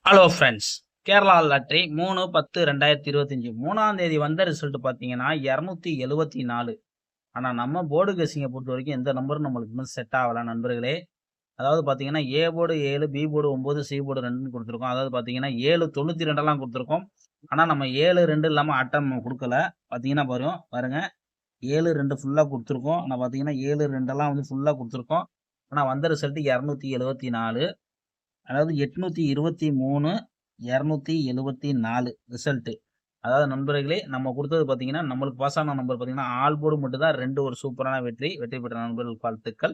Hello friends, Kerala lottery 3/10/2025 3ஆம் தேதி வந்த ரிசல்ட் பார்த்தீங்கன்னா 274. ஆனால் நம்ம போர்டு கெஸ்ஸிங்கை பொறுத்த வரைக்கும் எந்த நம்பரும் நம்மளுக்கு இன்னும் செட் ஆகலை நண்பர்களே. அதாவது பார்த்தீங்கன்னா A board 7, B board 9, C board 2 கொடுத்துருக்கோம். அதாவது பார்த்தீங்கன்னா 7/92 கொடுத்துருக்கோம். ஆனால் நம்ம 7-2 இல்லாமல் அட்டம் கொடுக்கல. பார்த்தீங்கன்னா பாருங்க 7-2 ஃபுல்லாக கொடுத்துருக்கோம். ஆனால் பார்த்தீங்கன்னா 7-2 வந்து ஃபுல்லாக கொடுத்துருக்கோம். ஆனால் வந்த ரிசல்ட் 274. அதாவது 823 274 ரிசல்ட். அதாவது நண்பர்களே, நம்ம கொடுத்தது பார்த்தீங்கன்னா நம்மளுக்கு பாஸ் ஆன நம்பர் பார்த்தீங்கன்னா ஆல் போர்டு மட்டும் தான் 2 ஒரு சூப்பரான வெற்றி பெற்ற நண்பர்களுக்கு வாழ்த்துக்கள்.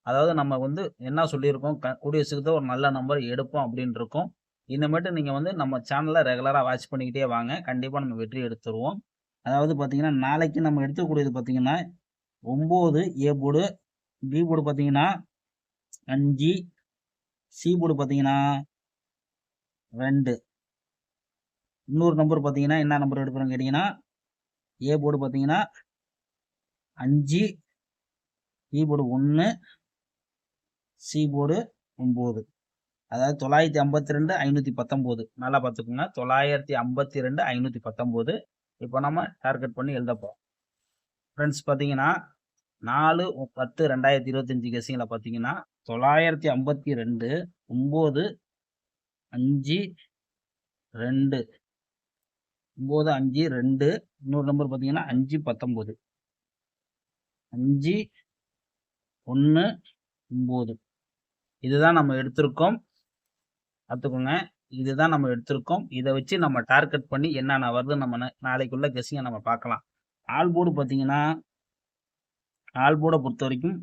அதாவது நம்ம வந்து என்ன சொல்லியிருக்கோம், கூடிய சீக்கிரத்தில் ஒரு நல்ல நம்பர் எடுப்போம் அப்படின்னு இருக்கோம். இனிமேட்டு நீங்கள் வந்து நம்ம சேனலை ரெகுலராக வாட்ச் பண்ணிக்கிட்டே வாங்க, கண்டிப்பாக நம்ம வெற்றி எடுத்துருவோம். அதாவது பார்த்தீங்கன்னா நாளைக்கு நம்ம எடுத்துக்கூடியது பார்த்தீங்கன்னா 9 ஏ போர்டு, பி போர்டு பார்த்தீங்கன்னா 5, சி போர்டு பார்த்தீங்கன்னா 2. இன்னொரு நம்பர் பார்த்தீங்கன்னா என்ன நம்பர் எடுக்கிறோம் கேட்டிங்கன்னா ஏ போர்டு பார்த்தீங்கன்னா 5, பி போர்டு 1, சி போர்டு 9. அதாவது 952 519. நல்லா பார்த்துக்கோங்க, 952 519. இப்போ நம்ம டார்கெட் பண்ணி எழுதப்போம். ஃப்ரெண்ட்ஸ் பார்த்தீங்கன்னா 4/10/2025 கெஸ்ஸிங்கில் பார்த்தீங்கன்னா 952 9 5 2 9 5 2. இன்னொரு நம்பர் பார்த்தீங்கன்னா 5 19 5 1 9. இதுதான் நம்ம எடுத்திருக்கோம். பார்த்துக்கோங்க, இதுதான் நம்ம எடுத்திருக்கோம். இதை வச்சு நம்ம டார்கெட் பண்ணி என்னென்ன வருது நம்ம நாளைக்குள்ள கெஸ்ஸிங்கை நம்ம பார்க்கலாம். ஆல் போர்டு பார்த்தீங்கன்னா ஆல் போர்டை பொறுத்த வரைக்கும்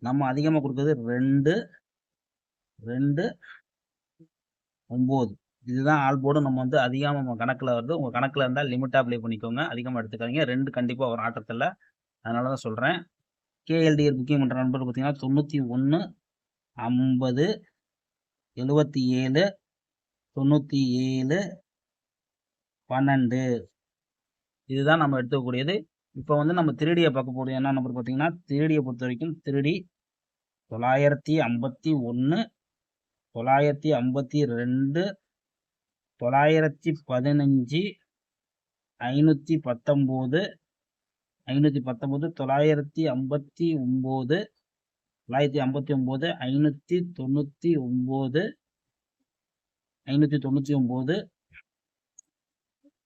நம்ம அதிகமாக கொடுக்குறது 2 2 9. இதுதான் ஆல் போர்டு நம்ம வந்து அதிகமாக நம்ம கணக்கில் வருது. உங்கள் கணக்கில் இருந்தால் லிமிட்டாக அப்ளை பண்ணிக்கோங்க, அதிகமாக எடுத்துக்காதீங்க. 2 கண்டிப்பாக ஒரு ஆட்டத்தில், அதனால தான் சொல்கிறேன். கேஎல்டிஆர் புக்கிங் பண்ணுற நம்பர் பார்த்தீங்கன்னா 91 50 77 97 12. இதுதான் நம்ம எடுத்துக்கக்கூடியது. இப்போ வந்து நம்ம திருடியை பார்க்க போகிறது என்ன நம்பர் பார்த்தீங்கன்னா, திருடியை பொறுத்த வரைக்கும் திருடி 951 952 915 519 519 959 959 599 599.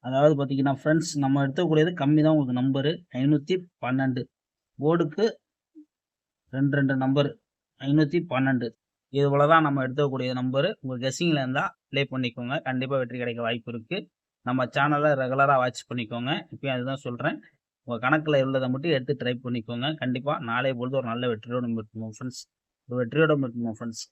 அதாவது பார்த்தீங்கன்னா ஃப்ரெண்ட்ஸ், நம்ம எடுக்கக்கூடியது கம்மி தான் உங்களுக்கு நம்பரு 512. போர்டுக்கு 2 நம்பர் 512. இவ்வளோ தான் நம்ம எடுக்கக்கூடிய நம்பரு. உங்கள் கெஸ்ஸிங்கில் இருந்தால் ப்ளே பண்ணிக்கோங்க, கண்டிப்பாக வெற்றி கிடைக்க வாய்ப்பு இருக்குது. நம்ம சேனலை ரெகுலராக வாட்ச் பண்ணிக்கோங்க. இப்போயும் அதுதான் சொல்கிறேன். உங்கள் கணக்கில் உள்ளதை மட்டும் எடுத்து ட்ரை பண்ணிக்கோங்க. கண்டிப்பாக நாளை பொழுது ஒரு நல்ல வெற்றியோடு இருக்கும் ஃப்ரெண்ட்ஸ். ஒரு வெற்றியோடு இருக்கும் ஃப்ரெண்ட்ஸ்.